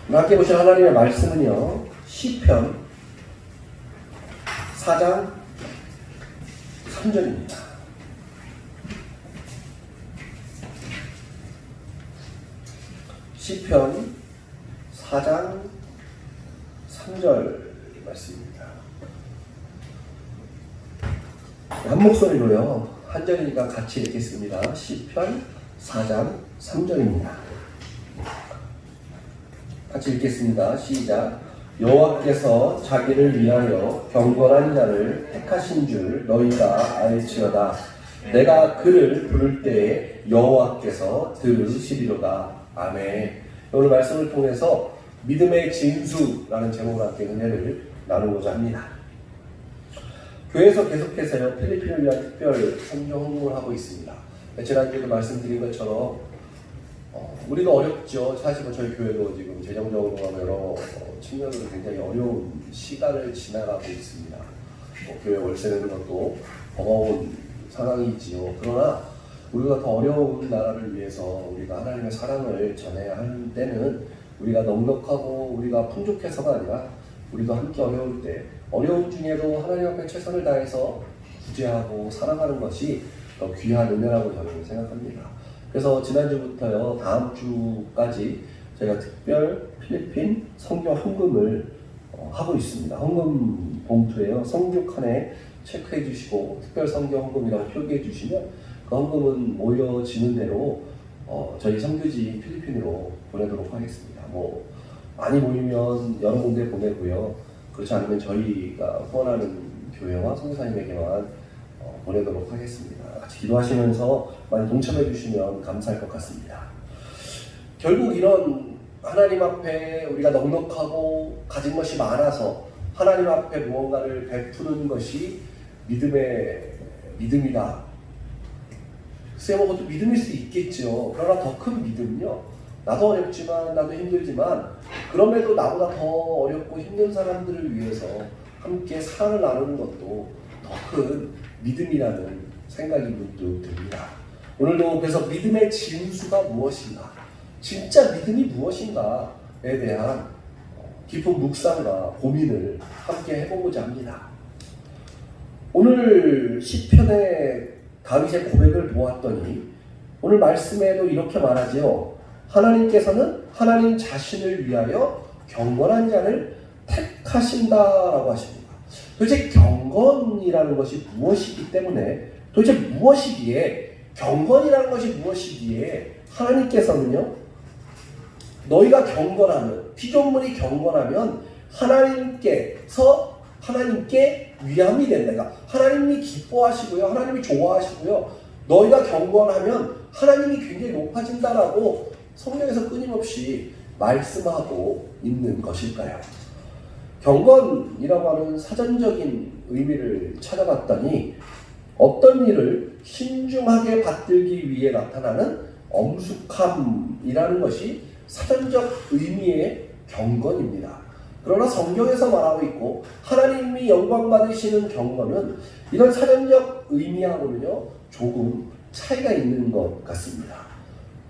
함께 보실 하나님의 말씀은요, 시편 4장 3절입니다. 시편 4장 3절 말씀입니다. 한 목소리로요, 한 절이니까 같이 읽겠습니다. 시편 4장 3절입니다. 같이 읽겠습니다. 시작. 여호와께서 자기를 위하여 경건한 자를 택하신 줄 너희가 알지어다. 내가 그를 부를 때에 여호와께서 들으시리로다. 아멘. 오늘 말씀을 통해서 믿음의 진수라는 제목으로 함께 은혜를 나누고자 합니다. 교회에서 계속해서요, 필리핀을 위한 특별 성경 홍보를 하고 있습니다. 지난주에도 말씀드린 것처럼 우리도 어렵죠. 사실은 저희 교회도 지금 재정적으로 여러 측면으로 굉장히 어려운 시간을 지나가고 있습니다. 교회 월세 내는 것도 버거운 상황이지요. 그러나 우리가 더 어려운 나라를 위해서 우리가 하나님의 사랑을 전해야 하는 때는 우리가 넉넉하고 우리가 풍족해서가 아니라 우리도 함께 어려울 때 어려움 중에도 하나님 앞에 최선을 다해서 구제하고 사랑하는 것이 더 귀한 은혜라고 저는 생각합니다. 그래서 지난주부터요, 다음 주까지 저희가 특별 필리핀 성경 헌금을 하고 있습니다. 헌금 봉투에요, 성주 칸에 체크해 주시고 특별 성경 헌금이라고 표기해 주시면 그 헌금은 모여지는 대로 저희 선교지 필리핀으로 보내도록 하겠습니다. 많이 모이면 여러 군데 보내고요. 그렇지 않으면 저희가 후원하는 교회와 선교사님에게만 보내도록 하겠습니다. 같이 기도하시면서 많이 동참해 주시면 감사할 것 같습니다. 결국 이런 하나님 앞에 우리가 넉넉하고 가진 것이 많아서 하나님 앞에 무언가를 베푸는 것이 믿음이다. 글쎄요, 그것도 믿음일 수 있겠죠. 그러나 더 큰 믿음은요, 나도 어렵지만 나도 힘들지만 그럼에도 나보다 더 어렵고 힘든 사람들을 위해서 함께 사랑을 나누는 것도 더 큰 믿음이라는 생각이 문득 듭니다. 오늘도 그래서 믿음의 진수가 무엇인가, 진짜 믿음이 무엇인가에 대한 깊은 묵상과 고민을 함께 해보고자 합니다. 오늘 시편의 다윗의 고백을 보았더니 오늘 말씀에도 이렇게 말하죠. 하나님께서는 하나님 자신을 위하여 경건한 자를 택하신다라고 하십니다. 도대체 경건이라는 것이 무엇이기 때문에, 도대체 무엇이기에, 경건이라는 것이 무엇이기에 하나님께서는요, 너희가 경건하면, 피조물이 경건하면 하나님께 위함이 된다. 그러니까 하나님이 기뻐하시고요, 하나님이 좋아하시고요, 너희가 경건하면 하나님이 굉장히 높아진다라고 성경에서 끊임없이 말씀하고 있는 것일까요? 경건이라고 하는 사전적인 의미를 찾아봤더니 어떤 일을 신중하게 받들기 위해 나타나는 엄숙함이라는 것이 사전적 의미의 경건입니다. 그러나 성경에서 말하고 있고 하나님이 영광 받으시는 경건은 이런 사전적 의미하고는요, 조금 차이가 있는 것 같습니다.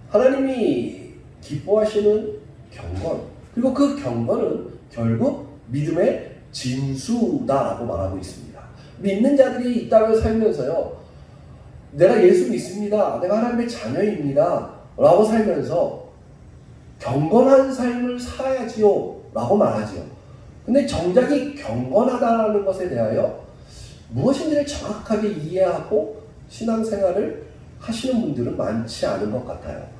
하나님이 기뻐하시는 경건, 그리고 그 경건은 결국 믿음의 진수다라고 말하고 있습니다. 믿는 자들이 이 땅을 살면서요, 내가 예수 믿습니다, 내가 하나님의 자녀입니다 라고 살면서 경건한 삶을 살아야지요 라고 말하지요. 근데 정작이 경건하다는 것에 대하여 무엇인지를 정확하게 이해하고 신앙생활을 하시는 분들은 많지 않은 것 같아요.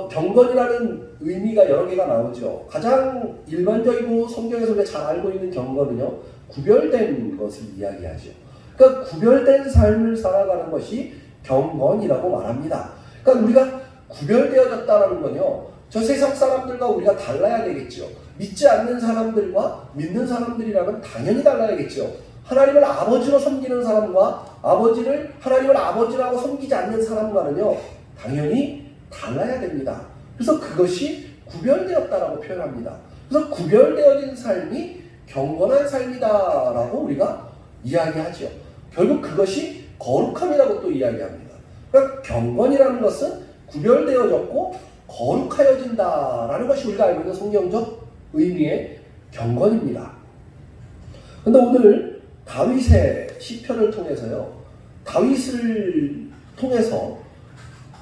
경건이라는 의미가 여러 개가 나오죠. 가장 일반적이고 성경에서 우리가 잘 알고 있는 경건은요, 구별된 것을 이야기하죠. 그러니까 구별된 삶을 살아가는 것이 경건이라고 말합니다. 그러니까 우리가 구별되어졌다는 건요, 저 세상 사람들과 우리가 달라야 되겠죠. 믿지 않는 사람들과 믿는 사람들이라면 당연히 달라야겠죠. 하나님을 아버지로 섬기는 사람과 하나님을 아버지라고 섬기지 않는 사람과는요, 당연히 달라야 됩니다. 그래서 그것이 구별되었다라고 표현합니다. 그래서 구별되어진 삶이 경건한 삶이다라고 우리가 이야기하죠. 결국 그것이 거룩함이라고 또 이야기합니다. 그러니까 경건이라는 것은 구별되어졌고 거룩하여진다라는 것이 우리가 알고 있는 성경적 의미의 경건입니다. 그런데 오늘 다윗의 시편을 통해서요, 다윗을 통해서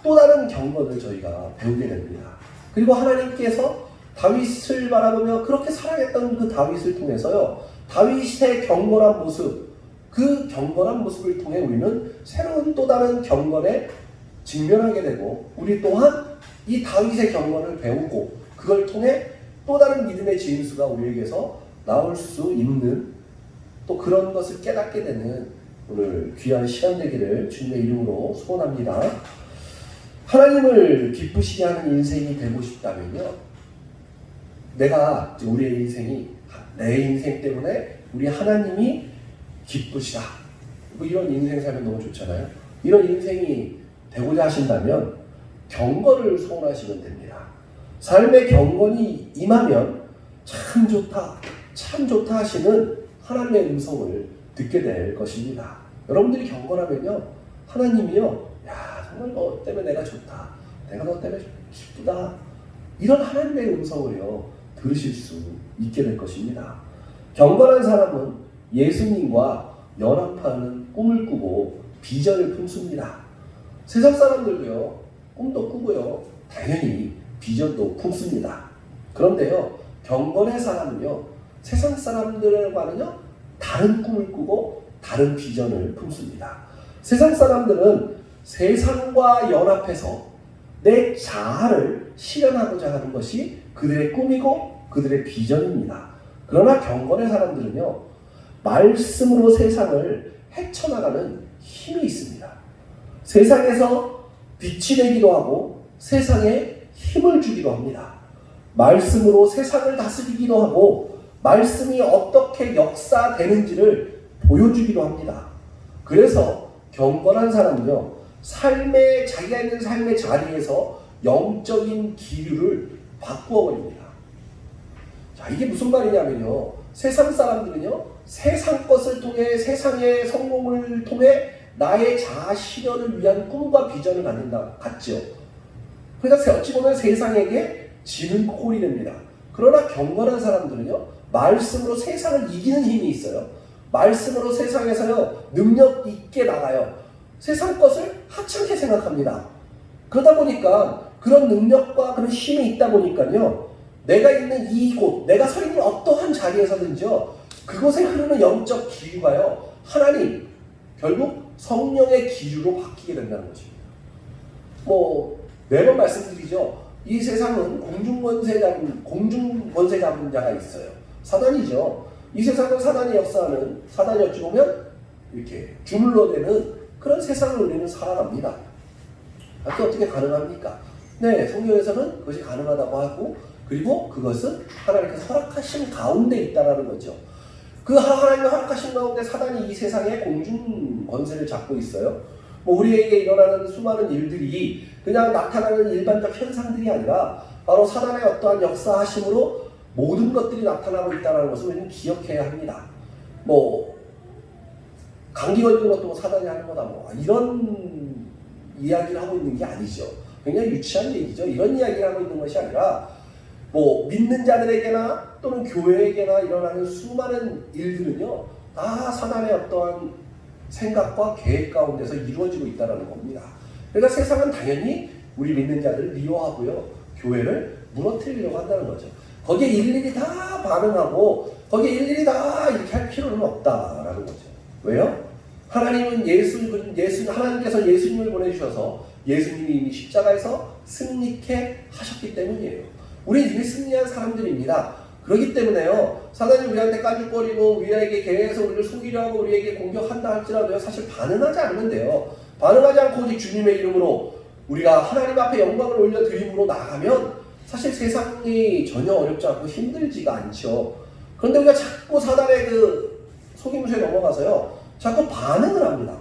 또 다른 경건을 저희가 배우게 됩니다. 그리고 하나님께서 다윗을 바라보며 그렇게 사랑했던 그 다윗을 통해서요, 다윗의 경건한 모습, 그 경건한 모습을 통해 우리는 새로운 또 다른 경건에 직면하게 되고, 우리 또한 이 다윗의 경건을 배우고 그걸 통해 또 다른 믿음의 진수가 우리에게서 나올 수 있는, 또 그런 것을 깨닫게 되는 오늘 귀한 시간 되기를 주님의 이름으로 소원합니다. 하나님을 기쁘시게 하는 인생이 되고 싶다면요, 우리의 인생이 내 인생 때문에 우리 하나님이 기쁘시다, 뭐 이런 인생 살면 너무 좋잖아요. 이런 인생이 되고자 하신다면 경건을 소원하시면 됩니다. 삶의 경건이 임하면 참 좋다, 참 좋다 하시는 하나님의 음성을 듣게 될 것입니다. 여러분들이 경건하면요, 하나님이요, 야, 정말 너 때문에 내가 좋다, 내가 너 때문에 기쁘다, 이런 하나님의 음성을요 들으실 수 있게 될 것입니다. 경건한 사람은 예수님과 연합하는 꿈을 꾸고 비전을 품습니다. 세상 사람들도요, 꿈도 꾸고요, 당연히 비전도 품습니다. 그런데요, 경건의 사람은요, 세상 사람들과는요 다른 꿈을 꾸고 다른 비전을 품습니다. 세상 사람들은 세상과 연합해서 내 자아를 실현하고자 하는 것이 그들의 꿈이고 그들의 비전입니다. 그러나 경건의 사람들은요, 말씀으로 세상을 헤쳐나가는 힘이 있습니다. 세상에서 빛이 되기도 하고 세상에 힘을 주기도 합니다. 말씀으로 세상을 다스리기도 하고 말씀이 어떻게 역사되는지를 보여주기도 합니다. 그래서 경건한 사람은요, 자기가 있는 삶의 자리에서 영적인 기류를 바꾸어 버립니다. 자, 이게 무슨 말이냐면요, 세상 사람들은요, 세상 것을 통해, 세상의 성공을 통해 나의 자아 실현을 위한 꿈과 비전을 갖죠. 그러니까 어찌 보면 세상에게 지는 꼴이 됩니다. 그러나 경건한 사람들은요, 말씀으로 세상을 이기는 힘이 있어요. 말씀으로 세상에서요 능력 있게 나가요. 세상 것을 하찮게 생각합니다. 그러다 보니까 그런 능력과 그런 힘이 있다 보니까요, 내가 있는 이곳, 내가 서 있는 어떠한 자리에서든지요, 그곳에 흐르는 영적 기류가요, 하나님, 결국 성령의 기류로 바뀌게 된다는 것입니다. 매번 말씀드리죠. 이 세상은 공중권세 잡은 자가 있어요. 사단이죠. 이 세상은 사단이 역사하는, 사단이 어찌 보면 이렇게 주물러대는 그런 세상을 우리는 살아갑니다. 그게 어떻게 가능합니까? 네, 성경에서는 그것이 가능하다고 하고, 그리고 그것은 하나님께서 허락하신 가운데 있다라는 거죠. 그 하나님의 허락하신 가운데 사단이 이 세상에 공중 권세를 잡고 있어요. 우리에게 일어나는 수많은 일들이 그냥 나타나는 일반적 현상들이 아니라 바로 사단의 어떠한 역사하심으로 모든 것들이 나타나고 있다는 것을 우리는 기억해야 합니다. 감기 걸리는 것도 사단이 하는 거다, 이런 이야기를 하고 있는 게 아니죠. 굉장히 유치한 얘기죠. 이런 이야기를 하고 있는 것이 아니라 믿는 자들에게나 또는 교회에게나 일어나는 수많은 일들은요, 다 사단의 어떠한 생각과 계획 가운데서 이루어지고 있다는 겁니다. 그러니까 세상은 당연히 우리 믿는 자들을 미워하고요, 교회를 무너뜨리려고 한다는 거죠. 거기에 일일이 다 반응하고 거기에 일일이 다 이렇게 할 필요는 없다라는 거죠. 왜요? 하나님은 하나님께서 예수님을 보내주셔서 예수님이 이미 십자가에서 승리케 하셨기 때문이에요. 우리는 이미 승리한 사람들입니다. 그렇기 때문에요, 사단이 우리한테 까죽거리고 우리에게 계속 우리를 속이려 하고 우리에게 공격한다 할지라도요, 사실 반응하지 않으면 돼요. 반응하지 않고 오직 주님의 이름으로 우리가 하나님 앞에 영광을 올려드림으로 나가면 사실 세상이 전혀 어렵지 않고 힘들지가 않죠. 그런데 우리가 자꾸 사단의 그 속임수에 넘어가서요, 자꾸 반응을 합니다.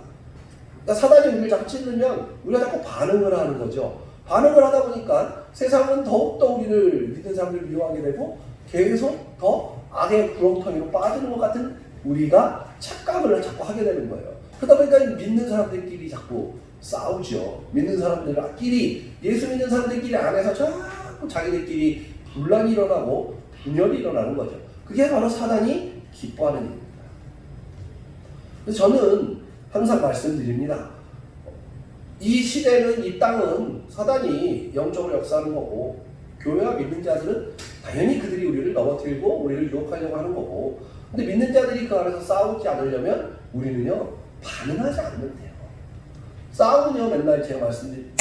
그러니까 사단이 우리를 자꾸 찌르면 우리가 자꾸 반응을 하는 거죠. 반응을 하다 보니까 세상은 더욱더 우리를 믿는 사람들을 미워하게 되고 계속 더 악의 구렁텅이로 빠지는 것 같은 우리가 착각을 자꾸 하게 되는 거예요. 그러다 보니까 믿는 사람들끼리 자꾸 싸우죠. 믿는 사람들끼리, 예수 믿는 사람들끼리 안에서 자꾸 자기들끼리 분란이 일어나고 분열이 일어나는 거죠. 그게 바로 사단이 기뻐하는 일입니다. 그래서 저는 항상 말씀드립니다. 이 시대는, 이 땅은 사단이 영적으로 역사하는 거고, 교회와 믿는 자들은 당연히 그들이 우리를 넘어뜨리고 우리를 유혹하려고 하는 거고, 근데 믿는 자들이 그 안에서 싸우지 않으려면 우리는요 반응하지 않으면 돼요. 싸우면요, 맨날 제가 말씀드린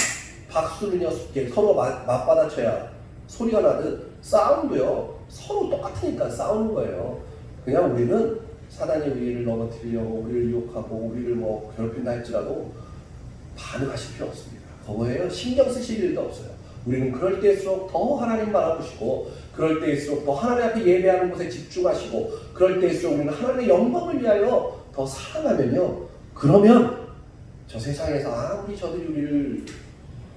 박수는요 서로 맞받아쳐야 소리가 나듯, 싸움도요 서로 똑같으니까 싸우는 거예요. 그냥 우리는 사단이 우리를 넘어뜨리려고 우리를 유혹하고 우리를 뭐 괴롭힌다 할지라도 반응하실 필요 없습니다. 그거예요. 신경 쓰실 일도 없어요. 우리는 그럴 때일수록 더 하나님 바라보시고, 그럴 때일수록 더 하나님 앞에 예배하는 곳에 집중하시고, 그럴 때일수록 우리는 하나님의 영광을 위하여 더 살아가면요, 그러면 저 세상에서 아무리 저들이 우리를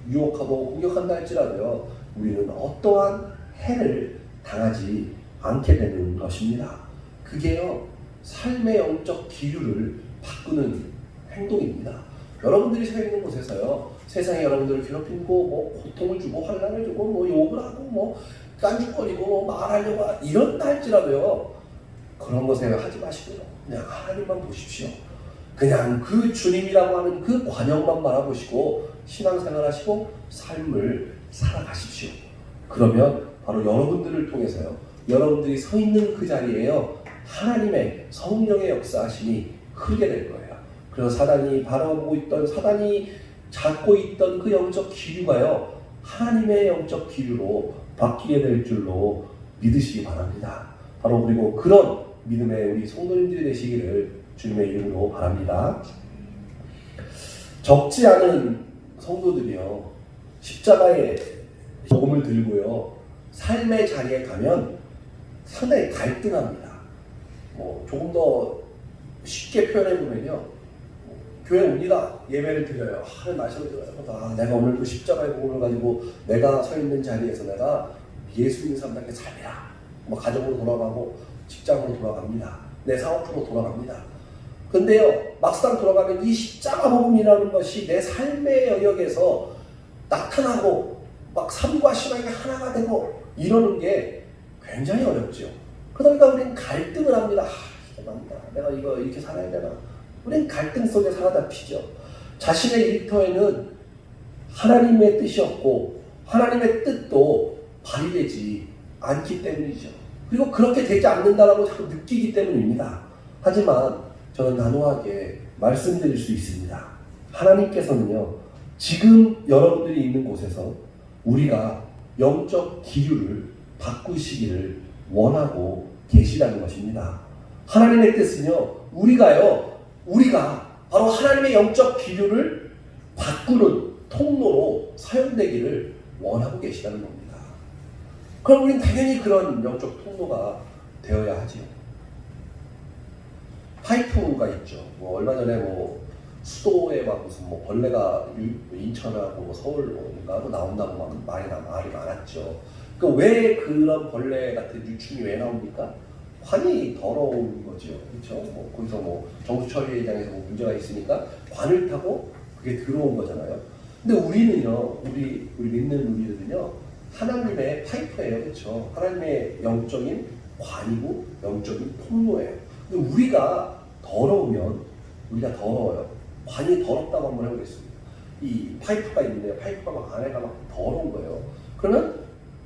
유혹하고 공격한다 할지라도요, 우리는 어떠한 해를 당하지 않게 되는 것입니다. 그게요 삶의 영적 기류를 바꾸는 행동입니다. 여러분들이 서 있는 곳에서요, 세상에 여러분들을 괴롭히고 뭐 고통을 주고 환난을 주고 뭐 욕을 하고 뭐 깐죽거리고 뭐 말하려고 이런다 할지라도요, 그런 것에 하지 마시고요, 그냥 하나님만 보십시오. 그냥 그 주님이라고 하는 그 관영만 바라보시고 신앙생활 하시고 삶을 살아가십시오. 그러면 바로 여러분들을 통해서요, 여러분들이 서 있는 그 자리에요, 하나님의 성령의 역사하심이 크게 될 거예요. 그래서 사단이 바라보고 있던, 사단이 잡고 있던 그 영적 기류가요, 하나님의 영적 기류로 바뀌게 될 줄로 믿으시기 바랍니다. 바로 그리고 그런 믿음의 우리 성도님들이 되시기를 주님의 이름으로 바랍니다. 적지 않은 성도들이요, 십자가의 복음을 들고요, 삶의 자리에 가면 상당히 갈등합니다. 뭐 조금 더 쉽게 표현해 보면요, 교회 옵니다. 예배를 드려요. 말씀을 들어요. 내가 오늘 그 십자가의 복음을 가지고 내가 서 있는 자리에서 내가 예수 믿는 사람답게 살리라. 뭐 가정으로 돌아가고 직장으로 돌아갑니다. 내 사업으로 돌아갑니다. 근데요, 막상 돌아가면 이 십자가 복음이라는 것이 내 삶의 영역에서 나타나고 막 삶과 신앙이 하나가 되고 이러는 게 굉장히 어렵죠. 그러니까 우리는 갈등을 합니다. 이게 맞나? 내가 이거 이렇게 살아야 되나? 우리는 갈등 속에 사로잡히죠. 자신의 일터에는 하나님의 뜻이 없고 하나님의 뜻도 발휘되지 않기 때문이죠. 그리고 그렇게 되지 않는다라고 자꾸 느끼기 때문입니다. 하지만 저는 단호하게 말씀드릴 수 있습니다. 하나님께서는요, 지금 여러분들이 있는 곳에서 우리가 영적 기류를 바꾸시기를 원하고 계시다는 것입니다. 하나님의 뜻은요, 우리가 바로 하나님의 영적 기류를 바꾸는 통로로 사용되기를 원하고 계시다는 겁니다. 그럼 우리는 당연히 그런 영적 통로가 되어야 하지요. 파이프가 있죠. 뭐 얼마 전에 뭐 수도에 막 무슨 뭐 벌레가 인천하고 뭐 서울인가 나온다고 막 말이 많았죠. 그러니까 왜 그런 벌레 같은 유충이 왜 나옵니까? 관이 더러운 거죠. 그렇죠? 뭐 거기서 뭐 정수 처리장에서 뭐 문제가 있으니까 관을 타고 그게 들어온 거잖아요. 근데 우리는요, 우리 믿는 우리들은요, 하나님의 파이프예요. 그렇죠? 하나님의 영적인 관이고 영적인 통로예요. 근데 우리가 더러우면 우리가 더러워요. 관이 더럽다고 한번 해보겠습니다. 이 파이프가 있는데요. 파이프가 막 안에가 막 더러운 거예요. 그러면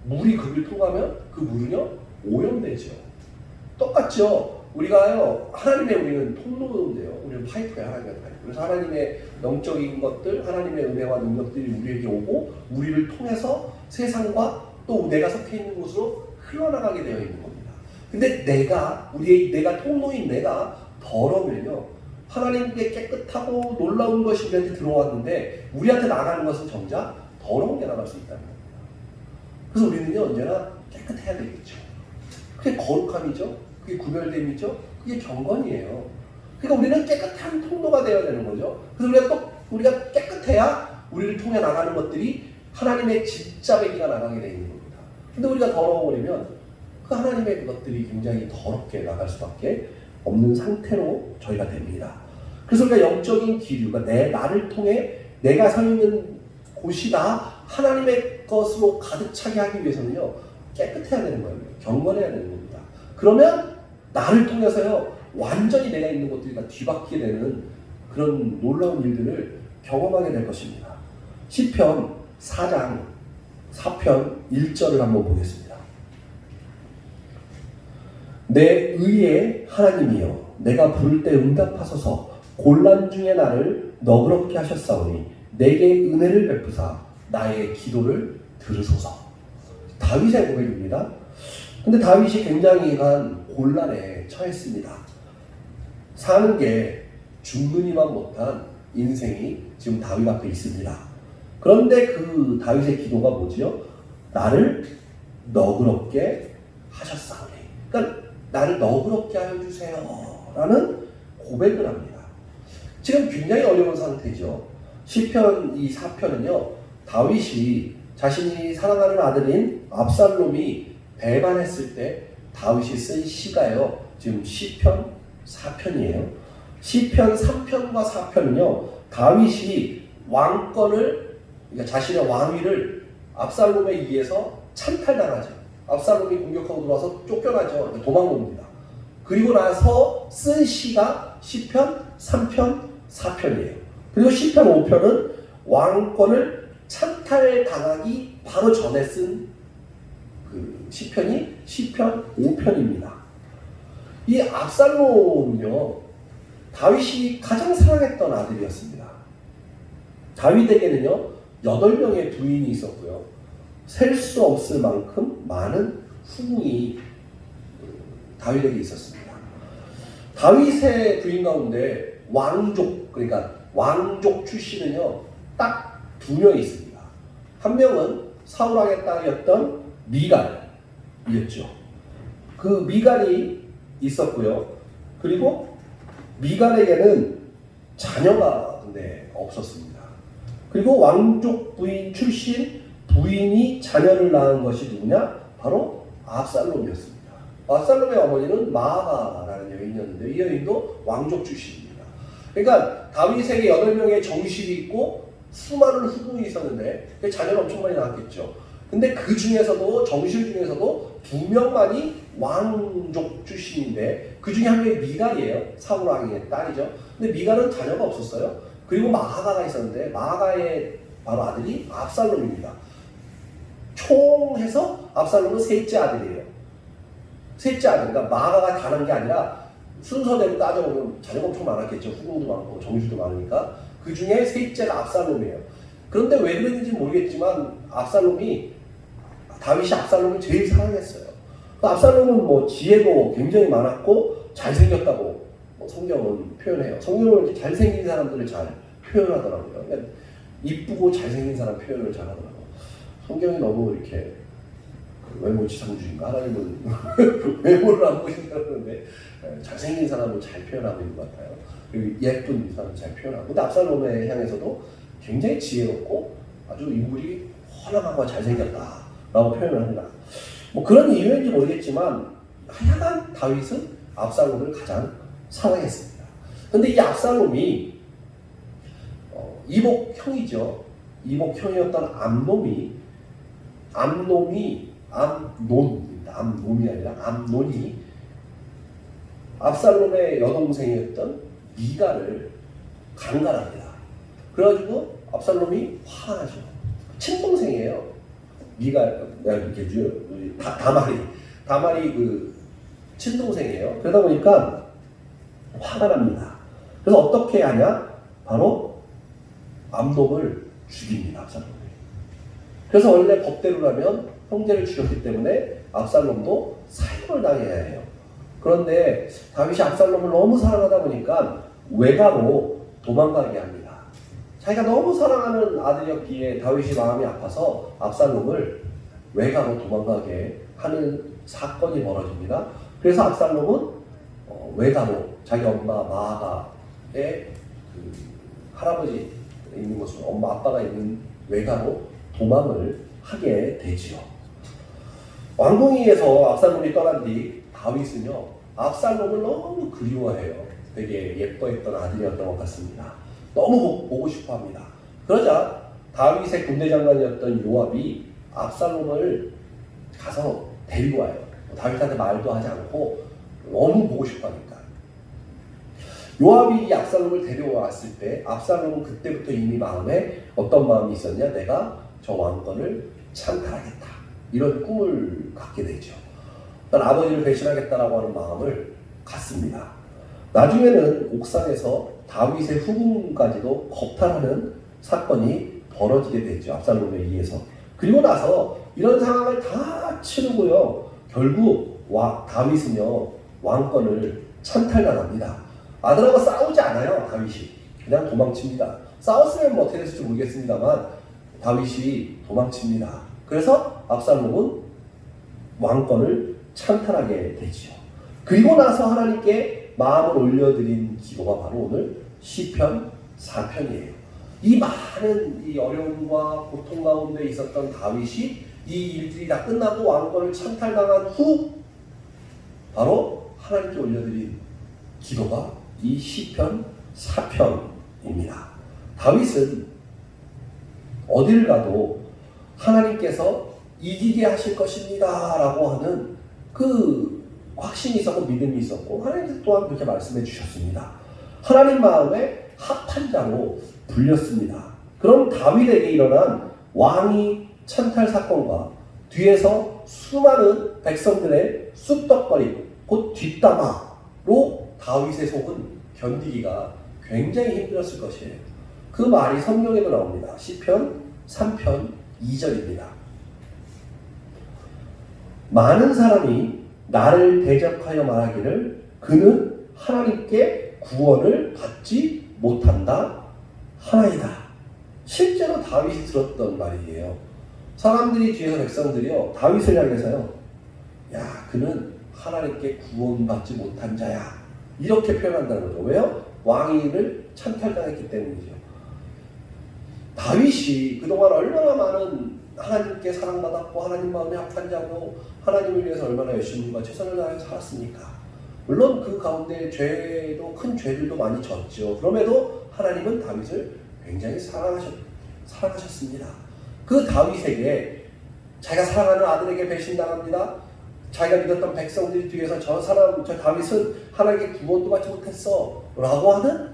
물이 거기를 통하면 그 물은요, 오염되죠. 똑같죠. 우리가요, 우리는 통로인데요. 우리는 파이프예요. 하나님의 파이프. 그래서 하나님의 영적인 것들, 하나님의 은혜와 능력들이 우리에게 오고 우리를 통해서 세상과 또 내가 속해 있는 곳으로 흘러나가게 되어 있는 겁니다. 근데 내가 통로인 내가 더러우면요, 하나님께 깨끗하고 놀라운 것이 우리한테 들어왔는데 우리한테 나가는 것은 정작 더러운 게 나갈 수 있다는 겁니다. 그래서 우리는요, 언제나 깨끗해야 되겠죠. 그게 거룩함이죠. 그게 구별됨이죠. 그게 경건이에요. 그러니까 우리는 깨끗한 통로가 되어야 되는 거죠. 그래서 우리가 깨끗해야 우리를 통해 나가는 것들이 하나님의 진짜배기가 나가게 되어 있는 겁니다. 근데 우리가 더러워버리면 그 하나님의 그것들이 굉장히 더럽게 나갈 수밖에 없는 상태로 저희가 됩니다. 그래서 우리가 영적인 기류가 나를 통해 내가 서 있는 곳이다 하나님의 것으로 가득 차게 하기 위해서는요, 깨끗해야 되는 거예요. 경건해야 되는 겁니다. 그러면 나를 통해서요, 완전히 내가 있는 곳들이 다 뒤바뀌게 되는 그런 놀라운 일들을 경험하게 될 것입니다. 시편 4장 4편 1절을 한번 보겠습니다. 내 의의 하나님이여, 내가 부를 때 응답하소서. 곤란 중에 나를 너그럽게 하셨사오니 내게 은혜를 베푸사 나의 기도를 들으소서. 다윗의 고백입니다. 근데 다윗이 굉장히 곤란에 처했습니다. 사는 게 중근이만 못한 인생이 지금 다윗 앞에 있습니다. 그런데 그 다윗의 기도가 뭐지요? 나를 너그럽게 하셨사오니. 그러니까 나를 너그럽게 하여 주세요 라는 고백을 합니다. 지금 굉장히 어려운 상태죠. 시편 이 4편은요, 다윗이 자신이 사랑하는 아들인 압살롬이 배반했을 때 다윗이 쓴 시가요, 지금 시편 4편이에요. 시편 3편과 4편은요, 다윗이 왕권을, 그러니까 자신의 왕위를 압살롬에 의해서 찬탈당하죠. 압살롬이 공격하고 들어와서 쫓겨나죠. 도망옵니다. 그리고 나서 쓴 시가 시편 3편 4편이에요. 그리고 시편 5편은 왕권을 찬탈당하기 바로 전에 쓴 그 시편이 시편 5편입니다. 이 압살롬은요, 다윗이 가장 사랑했던 아들이었습니다. 다윗에게는요, 8명의 부인이 있었고요, 셀 수 없을 만큼 많은 후궁이 다윗에게 있었습니다. 다윗의 부인 가운데 왕족, 그러니까 왕족 출신은요, 딱 2명이 있습니다. 한 명은 사울왕의 딸이었던 미갈이었죠. 그 미갈이 있었고요. 그리고 미갈에게는 자녀가 근데 없었습니다. 그리고 왕족 부인 출신 부인이 자녀를 낳은 것이 누구냐? 바로 압살롬이었습니다. 압살롬의 어머니는 마아가라는 여인이었는데 이 여인도 왕족 출신입니다. 그러니까 다윗에게 8명의 정실이 있고 수많은 후궁이 있었는데 자녀는 엄청 많이 낳았겠죠. 근데 그 중에서도 정실 중에서도 2명만이 왕족 출신인데 그 중에 한 명이 미갈이에요. 사울 왕의 딸이죠. 근데 미갈은 자녀가 없었어요. 그리고 마아가가 있었는데 마아가의 바로 아들이 압살롬입니다. 총 해서 압살롬은 셋째 아들이에요. 셋째 아들. 그러니까 마아가가 다 난 게 아니라 순서대로 따져보면 자녀가 엄청 많았겠죠. 후궁도 많고 정실도 많으니까. 그 중에 셋째가 압살롬이에요. 그런데 왜 그랬는지 모르겠지만 다윗이 압살롬을 제일 사랑했어요. 압살롬은 뭐 지혜도 굉장히 많았고 잘생겼다고 성경은 표현해요. 성경은 잘생긴 사람들을 잘 표현하더라고요. 그러니까 이쁘고 잘생긴 사람 표현을 잘하더라고요. 성경이 너무 이렇게 외모지상주의인가? 하나님은 외모를 안 보신다고 그러는데 잘생긴 사람을 잘 표현하고 있는 것 같아요. 그리고 예쁜 사람을 잘 표현하고. 근데 압살롬에 향해서도 굉장히 지혜롭고 아주 인물이 헐렁하고 잘생겼다라고 표현을 합니다. 뭐 그런 이유인지 모르겠지만 하여간 다윗은 압살롬을 가장 사랑했습니다. 그런데 이 압살롬이 이복형이죠. 이복형이었던 암논이 아니라 암논이 압살롬의 여동생이었던 미갈을 강간합니다. 그래가지고 압살롬이 화가 나죠. 친동생이에요. 다말이 그 친동생이에요. 그러다 보니까 화가 납니다. 그래서 어떻게 하냐? 바로 암놈을 죽입니다. 압살롬이. 그래서 원래 법대로라면 형제를 죽였기 때문에 압살롬도 사형을 당해야 해요. 그런데 다윗이 압살롬을 너무 사랑하다 보니까 외가로 도망가게 합니다. 자기가 너무 사랑하는 아들이었기에 다윗이 마음이 아파서 압살롬을 외가로 도망가게 하는 사건이 벌어집니다. 그래서 압살롬은 외가로 자기 엄마 마아가의 그 할아버지 있는 곳으로 엄마 아빠가 있는 외가로 도망을 하게 되지요. 왕궁에서 압살롬이 떠난 뒤 다윗은요, 압살롬을 너무 그리워해요. 되게 예뻐했던 아들이었던 것 같습니다. 너무 보고 싶어 합니다. 그러자 다윗의 군대 장관이었던 요압이 압살롬을 가서 데리고 와요. 다윗한테 말도 하지 않고 너무 보고 싶어 하니까. 요압이 이 압살롬을 데려왔을 때 압살롬은 그때부터 이미 마음에 어떤 마음이 있었냐? 내가 저 왕권을 찬탈하겠다. 이런 꿈을 갖게 되죠. 난 아버지를 배신하겠다라고 하는 마음을 갖습니다. 나중에는 옥상에서 다윗의 후궁까지도 겁탈하는 사건이 벌어지게 되죠. 압살롬에 의해서. 그리고 나서 이런 상황을 다 치르고요. 결국 다윗은요 왕권을 찬탈당합니다. 아들하고 싸우지 않아요. 다윗이 그냥 도망칩니다. 싸웠으면 뭐 어떻게 됐을지 모르겠습니다만 다윗이 도망칩니다. 그래서 압살롬은 왕권을 찬탈하게 되죠. 그리고 나서 하나님께 마음을 올려드린 기도가 바로 오늘 시편 4편이에요. 이 많은 이 어려움과 고통 가운데 있었던 다윗이 이 일들이 다 끝나고 왕권을 찬탈당한 후 바로 하나님께 올려드린 기도가 이 시편 4편입니다. 다윗은 어딜 가도 하나님께서 이기게 하실 것입니다 라고 하는 그 확신이 있었고 믿음이 있었고 하나님께서 또한 그렇게 말씀해 주셨습니다. 하나님 마음에 합한 자로 불렸습니다. 그럼 다윗에게 일어난 왕위 찬탈 사건과 뒤에서 수많은 백성들의 쑥덕거림, 곧 뒷담화로 다윗의 속은 견디기가 굉장히 힘들었을 것이에요. 그 말이 성경에도 나옵니다. 시편 3편 2절입니다. 많은 사람이 나를 대적하여 말하기를 그는 하나님께 구원을 받지 못한다 하나이다. 실제로 다윗이 들었던 말이에요. 사람들이 뒤에서 백성들이요 다윗을 향해서요 야 그는 하나님께 구원받지 못한 자야 이렇게 표현한다는 거죠. 왜요? 왕위를 찬탈당했기 때문이죠. 다윗이 그동안 얼마나 많은 하나님께 사랑받았고 하나님 마음에 합한 자고 하나님을 위해서 얼마나 열심히와 최선을 다해서 살았습니까? 물론 그 가운데 큰 죄들도 많이 졌죠. 그럼에도 하나님은 다윗을 굉장히 사랑하셨습니다. 그 다윗에게 자기가 사랑하는 아들에게 배신당합니다. 자기가 믿었던 백성들이 뒤에서 저 다윗은 하나님께 구원도 받지 못했어 라고 하는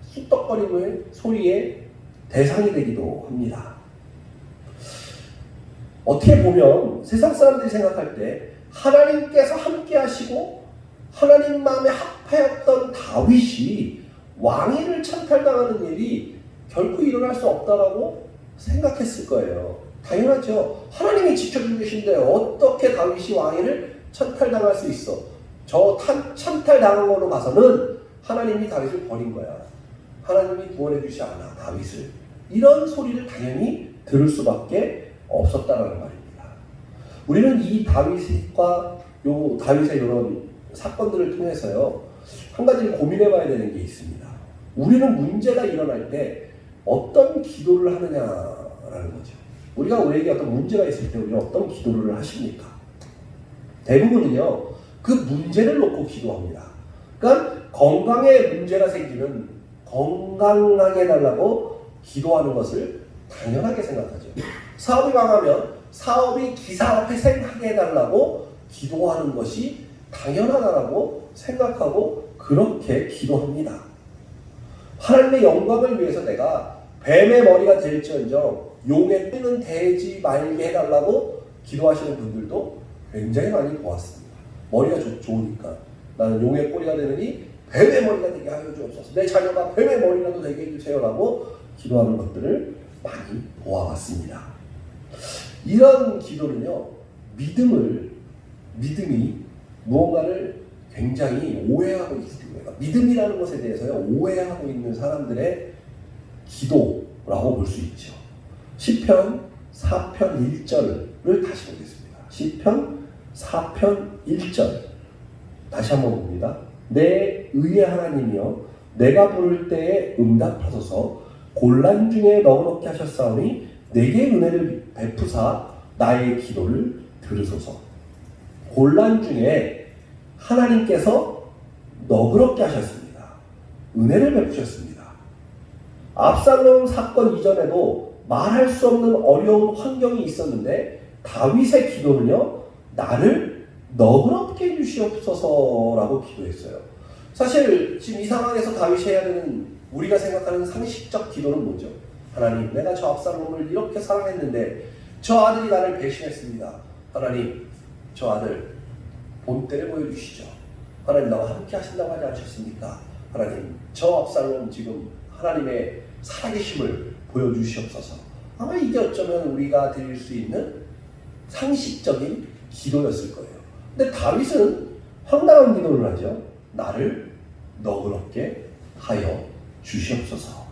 쑥덕거림을 소리의 대상이 되기도 합니다. 어떻게 보면 세상 사람들이 생각할 때 하나님께서 함께 하시고 하나님 마음에 합하였던 다윗이 왕위를 찬탈당하는 일이 결코 일어날 수 없다라고 생각했을 거예요. 당연하죠. 하나님이 지켜주고 계신데 어떻게 다윗이 왕위를 찬탈당할 수 있어? 저 찬탈당한 걸로 봐서는 하나님이 다윗을 버린 거야. 하나님이 구원해 주지 않아 다윗을. 이런 소리를 당연히 들을 수밖에 없었다는 말입니다. 우리는 이 다윗과 다윗의 이런 사건들을 통해서요 한 가지를 고민해봐야 되는 게 있습니다. 우리는 문제가 일어날 때 어떤 기도를 하느냐라는 거죠. 우리에게 어떤 문제가 있을 때 우리는 어떤 기도를 하십니까? 대부분은요 그 문제를 놓고 기도합니다. 그러니까 건강에 문제가 생기면 건강하게 해달라고 기도하는 것을 당연하게 생각하죠. 사업이 망하면 사업이 기사회생하게 해달라고 기도하는 것이 당연하다라고 생각하고 그렇게 기도합니다. 하나님의 영광을 위해서 내가 뱀의 머리가 될지언정 용의 뿔은 되지 말게 해달라고 기도하시는 분들도 굉장히 많이 보았습니다. 머리가 좋으니까 나는 용의 꼬리가 되느니 뱀의 머리가 되게 하여 주옵소서. 내 자녀가 뱀의 머리라도 되게 해주세요라고 기도하는 것들을 많이 보아왔습니다. 이런 기도는요 믿음이 무언가를 굉장히 오해하고 있습니다. 믿음이라는 것에 대해서요 오해하고 있는 사람들의 기도라고 볼 수 있죠. 시편 4편 1절을 다시 보겠습니다. 시편 4편 1절 다시 한번 봅니다. 내 의의 하나님이여 내가 부를 때에 응답하소서. 곤란 중에 너그럽게 하셨사오니 내게 은혜를 베푸사 나의 기도를 들으소서. 곤란 중에 하나님께서 너그럽게 하셨습니다. 은혜를 베푸셨습니다. 압살롬 사건 이전에도 말할 수 없는 어려운 환경이 있었는데 다윗의 기도는요, 나를 너그럽게 해주시옵소서라고 기도했어요. 사실 지금 이 상황에서 다윗이 해야 되는, 우리가 생각하는 상식적 기도는 뭐죠? 하나님, 내가 저 압살롬을 이렇게 사랑했는데 저 아들이 나를 배신했습니다. 하나님, 저 아들 본때를 보여주시죠. 하나님, 나와 함께 하신다고 하지 않으셨습니까? 하나님, 저 압살롬 지금 하나님의 살아계심을 보여주시옵소서. 아마 이게 어쩌면 우리가 드릴 수 있는 상식적인 기도였을 거예요. 근데 다윗은 황당한 기도를 하죠. 나를 너그럽게 하여 주시옵소서.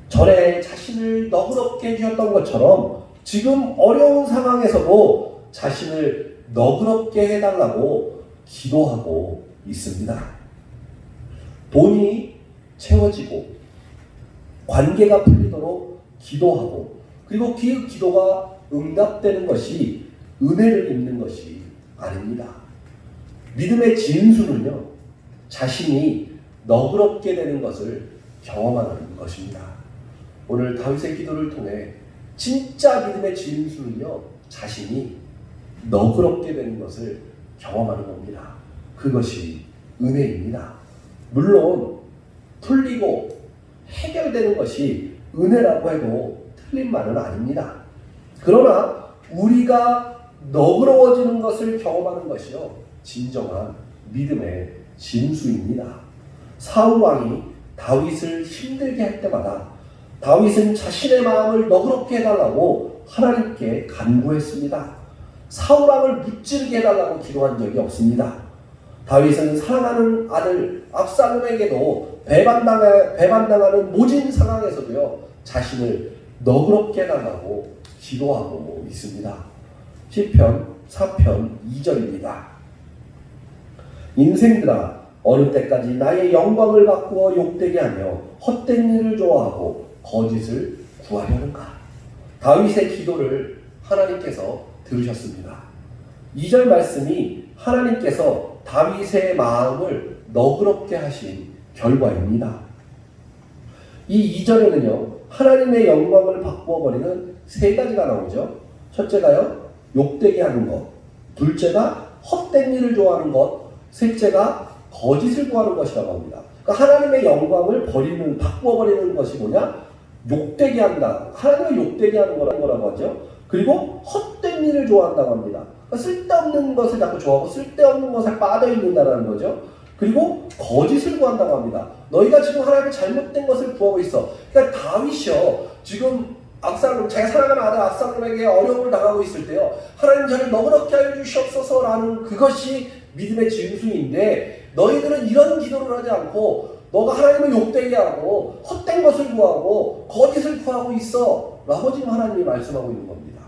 전에 자신을 너그럽게 해주셨던 것처럼 지금 어려운 상황에서도 자신을 너그럽게 해달라고 기도하고 있습니다. 돈이 채워지고 관계가 풀리도록 기도하고, 그리고 그 기도가 응답되는 것이 은혜를 입는 것이 아닙니다. 믿음의 진수는요, 자신이 너그럽게 되는 것을 경험하는 것입니다. 오늘 다윗의 기도를 통해 진짜 믿음의 진수는요, 자신이 너그럽게 되는 것을 경험하는 겁니다. 그것이 은혜입니다. 물론 풀리고 해결되는 것이 은혜라고 해도 틀린 말은 아닙니다. 그러나 우리가 너그러워지는 것을 경험하는 것이요, 진정한 믿음의 진수입니다. 사울 왕이 다윗을 힘들게 할 때마다 다윗은 자신의 마음을 너그럽게 해달라고 하나님께 간구했습니다. 사울 왕을 무찌르게 해달라고 기도한 적이 없습니다. 다윗은 사랑하는 아들 압살롬에게도 배반당하는 모진 상황에서도요, 자신을 너그럽게 해달라고 기도하고 있습니다. 시편 4편 2절입니다. 인생들아, 어느 때까지 나의 영광을 바꾸어 욕되게 하며 헛된 일을 좋아하고 거짓을 구하려는가? 다윗의 기도를 하나님께서 들으셨습니다. 2절 말씀이 하나님께서 다윗의 마음을 너그럽게 하신 결과입니다. 이 2절에는요, 하나님의 영광을 바꾸어버리는 세 가지가 나오죠. 첫째가요, 욕되게 하는 것. 둘째가 헛된 일을 좋아하는 것. 셋째가 거짓을 구하는 것이라고 합니다. 그러니까 하나님의 영광을 바꾸어버리는 것이 뭐냐? 욕되게 한다. 하나님을 욕되게 하는 거라고 하죠. 그리고 헛된 일을 좋아한다고 합니다. 그러니까 쓸데없는 것을 자꾸 좋아하고 쓸데없는 것에 빠져있는다는 거죠. 그리고 거짓을 구한다고 합니다. 너희가 지금 하나님의 잘못된 것을 구하고 있어. 그러니까 다윗이요, 지금 압살롬, 자기가 사랑하는 아들 압살롬에게 어려움을 당하고 있을 때요, 하나님 저를 너그럽게 하여 주시옵소서라는 그것이 믿음의 진수인데, 너희들은 이런 기도를 하지 않고 너가 하나님을 욕되게 하고 헛된 것을 구하고 거짓을 구하고 있어 라고 지금 하나님이 말씀하고 있는 겁니다.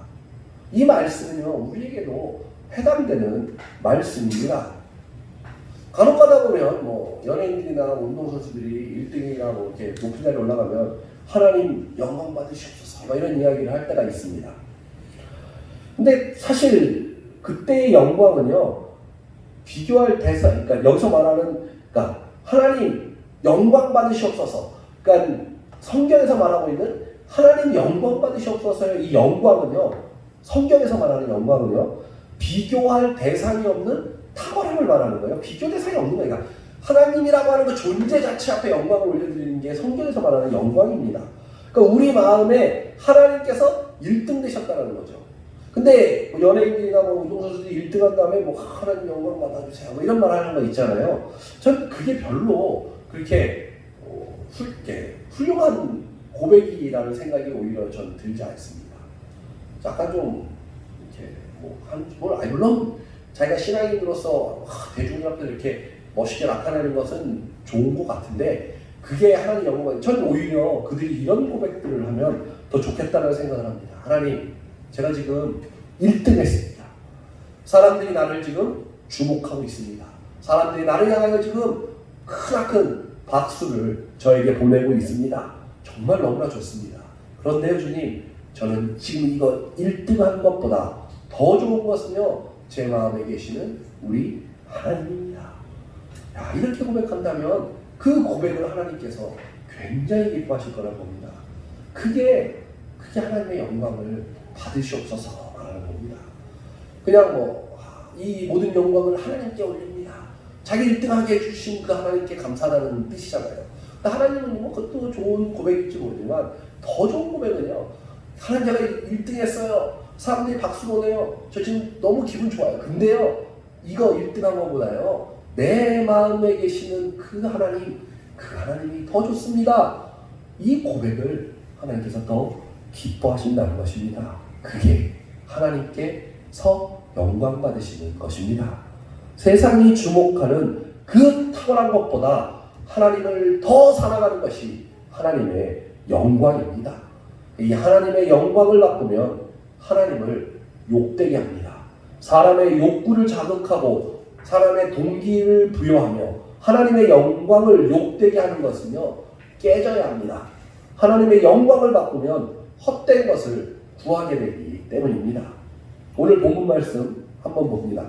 이 말씀은요, 우리에게도 해당되는 말씀입니다. 간혹 가다 보면 연예인들이나 운동선수들이 1등이나 이렇게 높은 자리에 올라가면 하나님 영광 받으시옵소서 이런 이야기를 할 때가 있습니다. 근데 사실 그때의 영광은요, 비교할 대상, 그러니까 여기서 말하는, 그러니까 하나님 영광 받으시옵소서, 그러니까 성경에서 말하고 있는 하나님 영광 받으시옵소서의 이 영광은요, 성경에서 말하는 영광은요, 비교할 대상이 없는 탁월함을 말하는 거예요. 비교 대상이 없는 거예요. 그러니까 하나님이라고 하는 그 존재 자체 앞에 영광을 올려드리는 게 성경에서 말하는 영광입니다. 그러니까 우리 마음에 하나님께서 1등 되셨다는 거죠. 근데 연예인들이나 운동선수들이 1등 한 다음에 하나님 영광 받아주세요 이런 말 하는 거 있잖아요. 전 그게 별로 그렇게 훌륭한 고백이라는 생각이 오히려 전 들지 않습니다. 약간 좀 이렇게 물론 자기가 신앙인으로서 대중 앞에 이렇게 멋있게 나타내는 것은 좋은 것 같은데, 그게 하나님 영광, 전 오히려 그들이 이런 고백들을 하면 더 좋겠다는 생각을 합니다. 하나님, 제가 지금 1등 했습니다. 사람들이 나를 지금 주목하고 있습니다. 사람들이 나를 향하여 지금 크나큰 박수를 저에게 보내고 있습니다. 정말 너무나 좋습니다. 그런데요, 주님, 저는 지금 이거 1등 한 것보다 더 좋은 것은요, 제 마음에 계시는 우리 하나님입니다. 야, 이렇게 고백한다면 그 고백을 하나님께서 굉장히 기뻐하실 거라고 봅니다. 그게 하나님의 영광을 받으시옵소서라는 겁니다. 그냥 이 모든 영광을 하나님께 올립니다. 자기 1등하게 해주신 그 하나님께 감사하다는 뜻이잖아요. 하나님은 그것도 좋은 고백일지 모르지만 더 좋은 고백은요, 하나님 제가 1등 했어요. 사람들이 박수 보내요. 저 지금 너무 기분 좋아요. 근데요, 이거 1등한 것보다요, 내 마음에 계시는 그 하나님이 더 좋습니다. 이 고백을 하나님께서 더 기뻐하신다는 것입니다. 그게 하나님께서 영광 받으시는 것입니다. 세상이 주목하는 그 탁월한 것보다 하나님을 더 사랑하는 것이 하나님의 영광입니다. 이 하나님의 영광을 바꾸면 하나님을 욕되게 합니다. 사람의 욕구를 자극하고 사람의 동기를 부여하며 하나님의 영광을 욕되게 하는 것은요, 깨져야 합니다. 하나님의 영광을 바꾸면 헛된 것을 구하게 되기 때문입니다. 오늘 본문 말씀 한번 봅니다.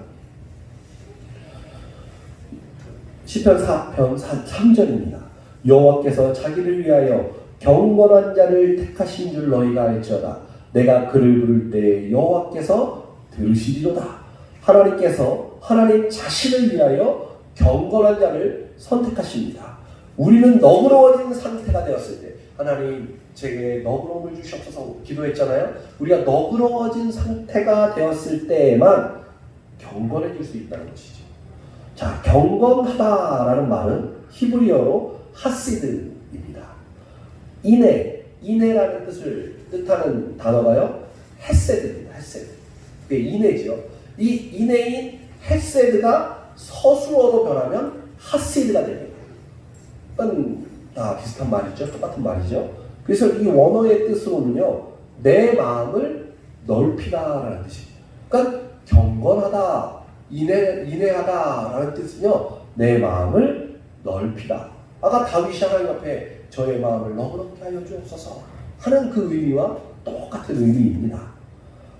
시편 4편 3절입니다. 여호와께서 자기를 위하여 경건한 자를 택하신 줄 너희가 알지어다. 내가 그를 부를 때 여호와께서 들으시리로다. 하나님께서 하나님 자신을 위하여 경건한 자를 선택하십니다. 우리는 너그러워진 상태가 되었을 때, 하나님 제게 너그러움을 주시옵소서 기도했잖아요. 우리가 너그러워진 상태가 되었을 때에만 경건해질 수 있다는 것이죠. 자, 경건하다라는 말은 히브리어로 하시드입니다. 인애라는 뜻을 뜻하는 단어가요, 헤세드입니다. 헤세드. 그게 인애죠. 이 인애인 헤세드가 서술어로 변하면 하시드가 됩니다. 이건 다 비슷한 말이죠. 똑같은 말이죠. 그래서 이 원어의 뜻으로는요, 내 마음을 넓히다라는 뜻입니다. 그러니까 경건하다, 인애하다라는 뜻은요, 내 마음을 넓히다. 아까 다윗이 하나님 앞에 저의 마음을 너그럽게 하여 주옵소서 하는 그 의미와 똑같은 의미입니다.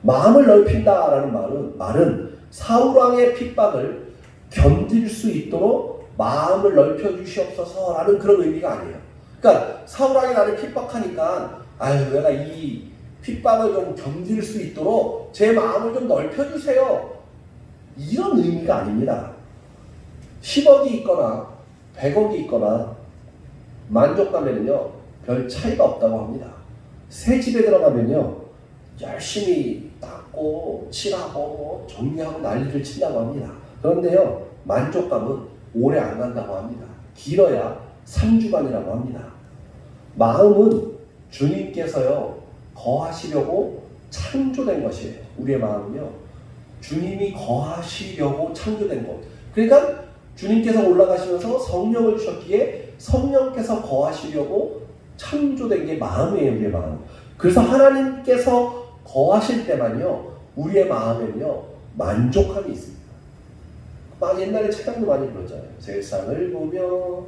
마음을 넓힌다라는 말은 사울왕의 핍박을 견딜 수 있도록 마음을 넓혀 주시옵소서라는 그런 의미가 아니에요. 그러니까 사울왕이 나를 핍박하니까 내가 이 핍박을 좀 견딜 수 있도록 제 마음을 좀 넓혀 주세요. 이런 의미가 아닙니다. 10억이 있거나 100억이 있거나 만족감에는요, 별 차이가 없다고 합니다. 새 집에 들어가면요, 열심히 닦고 칠하고 정리하고 난리를 친다고 합니다. 그런데요, 만족감은 오래 안 간다고 합니다. 길어야 3주간이라고 합니다. 마음은 주님께서요, 거하시려고 창조된 것이에요. 우리의 마음은요, 주님이 거하시려고 창조된 것. 그러니까 주님께서 올라가시면서 성령을 주셨기에 성령께서 거하시려고 창조된 게 마음이에요. 우리의 마음. 그래서 하나님께서 거하실 때만요, 우리의 마음에는요, 만족함이 있습니다. 옛날에 찬양도 많이 불렀잖아요. 세상을 보며,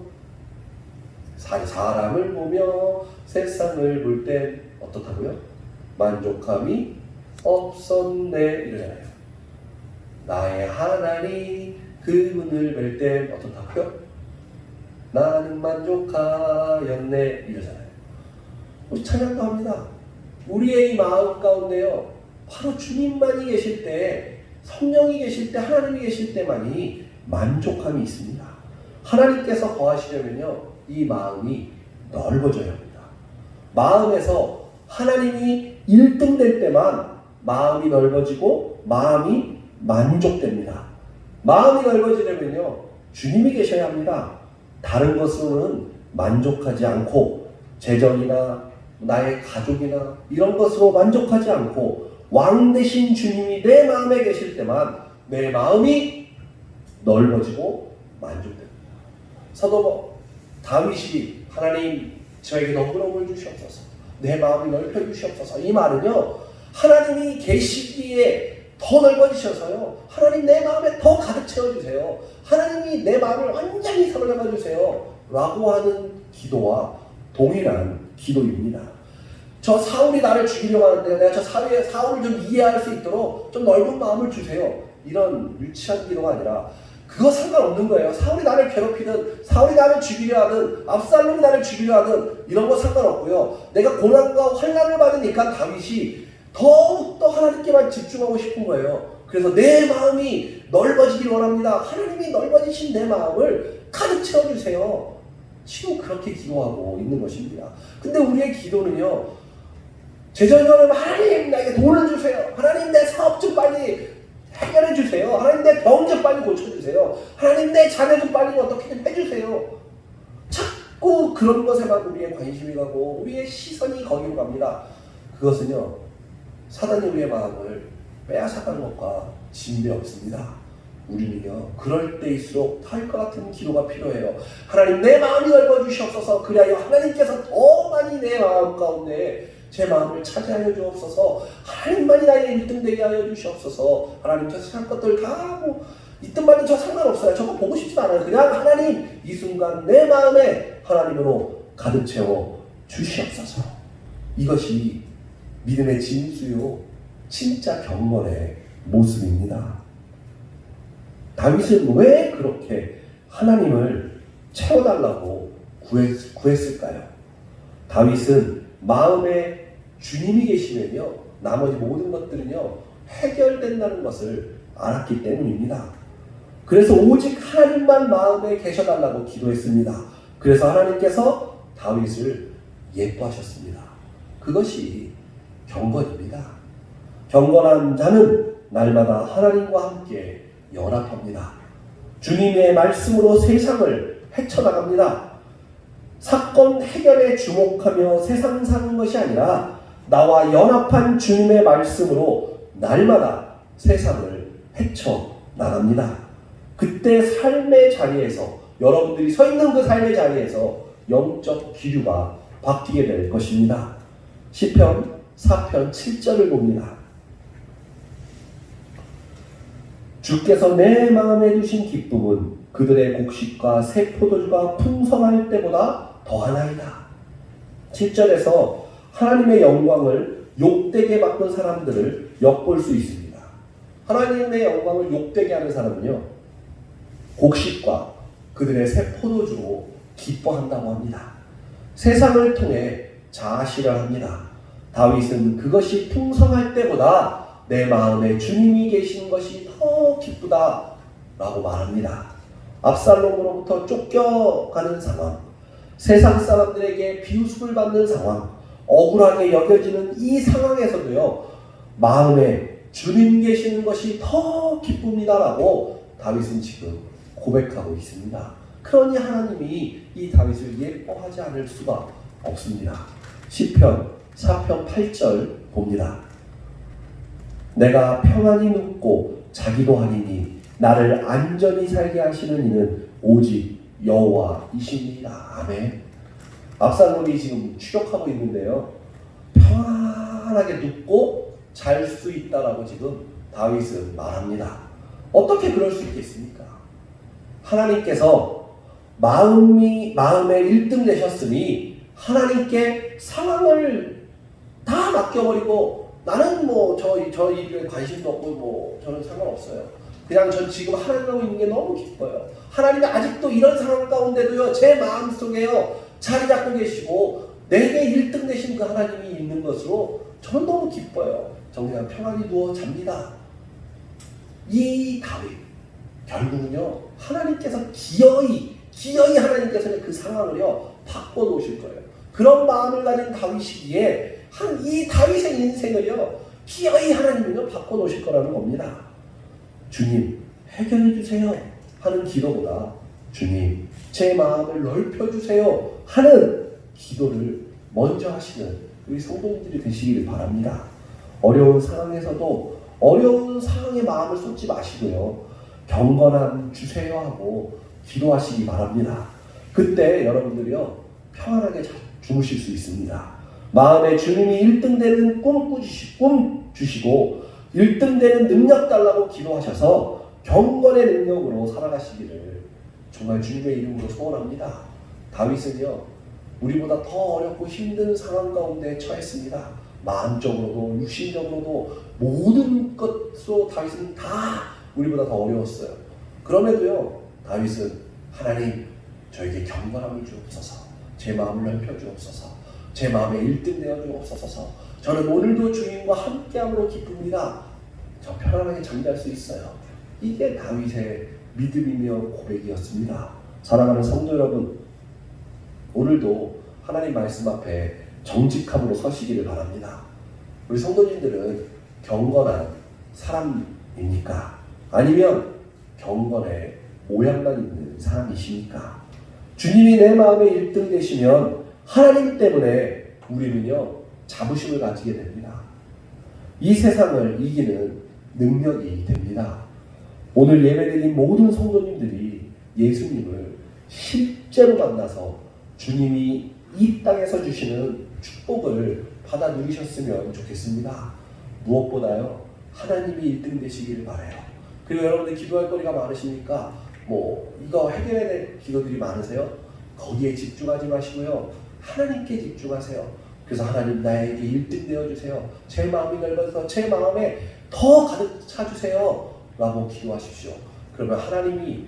사람을 보며 세상을 볼 때 어떻다고요? 만족함이 없었네 이러잖아요. 나의 하나님 그분을 뵐 때 어떻다고요? 나는 만족하였네 이러잖아요. 우리 찬양도 합니다. 우리의 이 마음 가운데요, 바로 주님만이 계실 때, 성령이 계실 때, 하나님이 계실 때만이 만족함이 있습니다. 하나님께서 거하시려면요, 이 마음이 넓어져야 합니다. 마음에서 하나님이 1등 될 때만 마음이 넓어지고 마음이 만족됩니다. 마음이 넓어지려면요, 주님이 계셔야 합니다. 다른 것으로는 만족하지 않고, 재정이나 나의 가족이나 이런 것으로 만족하지 않고, 왕 되신 주님이 내 마음에 계실 때만 내 마음이 넓어지고 만족됩니다. 사도 다윗이 하나님 저에게 너그러움을 주시옵소서, 내 마음을 넓혀 주시옵소서, 이 말은요, 하나님이 계시기에 더 넓어지셔서요, 하나님 내 마음에 더 가득 채워주세요, 하나님이 내 마음을 완전히 사로잡아 주세요 라고 하는 기도와 동일한 기도입니다. 저 사울이 나를 죽이려고 하는데 내가 저 사울을 좀 이해할 수 있도록 좀 넓은 마음을 주세요, 이런 유치한 기도가 아니라 그거 상관없는 거예요. 사울이 나를 괴롭히든 사울이 나를 죽이려 하든 압살롬이 나를 죽이려 하든 이런 거 상관없고요. 내가 고난과 환난을 받으니까 다윗이 더욱더 하나님께만 집중하고 싶은 거예요. 그래서 내 마음이 넓어지길 원합니다. 하나님이 넓어지신 내 마음을 가득 채워주세요. 지금 그렇게 기도하고 있는 것입니다. 근데 우리의 기도는요, 제전에는 하나님 나에게 돈을 주세요. 하나님 내 사업 좀 빨리 해결해 주세요. 하나님 내 병 좀 빨리 고쳐주세요. 하나님 내 자녀 좀 빨리 어떻게 좀 해주세요. 자꾸 그런 것에만 우리의 관심이 가고 우리의 시선이 거기로 갑니다. 그것은요, 사단이 우리의 마음을 빼앗아가는 것과 진배 없습니다. 우리는요, 그럴 때일수록 탈 것 같은 기도가 필요해요. 하나님 내 마음이 넓어주시옵소서. 그리하여 하나님께서 더 많이 내 마음 가운데 제 마음을 차지하여 주옵소서. 하나님만이 나의 1등 되게 하여 주시옵소서. 하나님 저 세상 것들 다 있든 말든 저 상관없어요. 저거 보고 싶지도 않아요. 그냥 하나님 이 순간 내 마음에 하나님으로 가득 채워 주시옵소서. 이것이 믿음의 진수요 진짜 경건의 모습입니다. 다윗은 왜 그렇게 하나님을 채워달라고 구했을까요? 다윗은 마음에 주님이 계시면요, 나머지 모든 것들은요 해결된다는 것을 알았기 때문입니다. 그래서 오직 하나님만 마음에 계셔달라고 기도했습니다. 그래서 하나님께서 다윗을 예뻐하셨습니다. 그것이 경건입니다. 경건한 자는 날마다 하나님과 함께 연합합니다. 주님의 말씀으로 세상을 헤쳐나갑니다. 사건 해결에 주목하며 세상 사는 것이 아니라 나와 연합한 주님의 말씀으로 날마다 세상을 헤쳐나갑니다. 그때 삶의 자리에서, 여러분들이 서 있는 그 삶의 자리에서 영적 기류가 바뀌게 될 것입니다. 시편 4편 7절을 봅니다. 주께서 내 마음에 두신 기쁨은 그들의 곡식과 새 포도주가 풍성할 때보다 더하나이다. 7절에서 하나님의 영광을 욕되게 바꾼 사람들을 엿볼 수 있습니다. 하나님의 영광을 욕되게 하는 사람은요, 곡식과 그들의 새 포도주로 기뻐한다고 합니다. 세상을 통해 자아실현을 합니다. 다윗은 그것이 풍성할 때보다 내 마음에 주님이 계시는 것이 더 기쁘다라고 말합니다. 압살롬으로부터 쫓겨가는 상황, 세상 사람들에게 비웃음을 받는 상황, 억울하게 여겨지는 이 상황에서도요, 마음에 주님 계시는 것이 더 기쁩니다라고 다윗은 지금 고백하고 있습니다. 그러니 하나님이 이 다윗을 예뻐하지 않을 수가 없습니다. 시편 4편 8절 봅니다. 내가 평안히 눕고 자기도 하리니 나를 안전히 살게 하시는 이는 오직 여호와이십니다. 아멘. 압살롬이 지금 추격하고 있는데요, 평안하게 눕고 잘 수 있다라고 지금 다윗은 말합니다. 어떻게 그럴 수 있겠습니까? 하나님께서 마음에 1등 되셨으니 하나님께 상황을 다 맡겨버리고 나는 저 일에 관심도 없고 저는 상관없어요. 그냥 전 지금 하나님하고 있는 게 너무 기뻐요. 하나님이 아직도 이런 상황 가운데도요, 제 마음속에요 자리 잡고 계시고 내게 1등 되신 그 하나님이 있는 것으로 저는 너무 기뻐요. 정말 평안히 누워 잡니다. 이 다윗 결국은요, 하나님께서 기어이 하나님께서는 그 상황을요 바꿔놓으실 거예요. 그런 마음을 가진 다윗이기에 이 다윗의 인생을요 기어이 하나님은요 바꿔놓으실 거라는 겁니다. 주님 해결해 주세요 하는 기도보다 주님 제 마음을 넓혀주세요 하는 기도를 먼저 하시는 우리 성도님들이 되시기를 바랍니다. 어려운 상황에서도 어려운 상황에 마음을 쏟지 마시고요, 경건함 주세요 하고 기도하시기 바랍니다. 그때 여러분들이요 평안하게 주무실 수 있습니다. 마음에 주님이 1등 되는 꿈 주시고 1등 되는 능력 달라고 기도하셔서 경건의 능력으로 살아가시기를 정말 주님의 이름으로 소원합니다. 다윗은요 우리보다 더 어렵고 힘든 상황 가운데 처했습니다. 마음적으로도 육신적으로도 모든 것으로 다윗은 다 우리보다 더 어려웠어요. 그럼에도요, 다윗은 하나님 저에게 경건함을 주옵소서, 제 마음을 넓혀 주옵소서, 제 마음에 1등 되어 주옵소서, 저는 오늘도 주님과 함께함으로 기쁩니다. 저 편안하게 잠잘 수 있어요. 이게 다윗의 믿음이며 고백이었습니다. 사랑하는 성도 여러분, 오늘도 하나님 말씀 앞에 정직함으로 서시기를 바랍니다. 우리 성도님들은 경건한 사람입니까? 아니면 경건의 모양만 있는 사람이십니까? 주님이 내 마음에 1등 되시면 하나님 때문에 우리는요, 자부심을 가지게 됩니다. 이 세상을 이기는 능력이 됩니다. 오늘 예배드린 모든 성도님들이 예수님을 실제로 만나서 주님이 이 땅에서 주시는 축복을 받아 누리셨으면 좋겠습니다. 무엇보다요, 하나님이 1등 되시기를 바라요. 그리고 여러분들 기도할 거리가 많으십니까? 이거 해결해야 될 기도들이 많으세요? 거기에 집중하지 마시고요, 하나님께 집중하세요. 그래서 하나님, 나에게 1등 되어주세요. 제 마음이 넓어서 제 마음에 더 가득 차주세요 라고 기도하십시오. 그러면 하나님이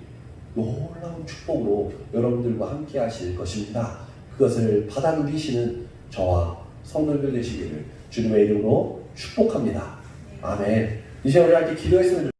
놀라운 축복으로 여러분들과 함께 하실 것입니다. 그것을 받아 누리시는 저와 성도들 되시기를 주님의 이름으로 축복합니다. 아멘. 이 시간 우리 함께 기도했으면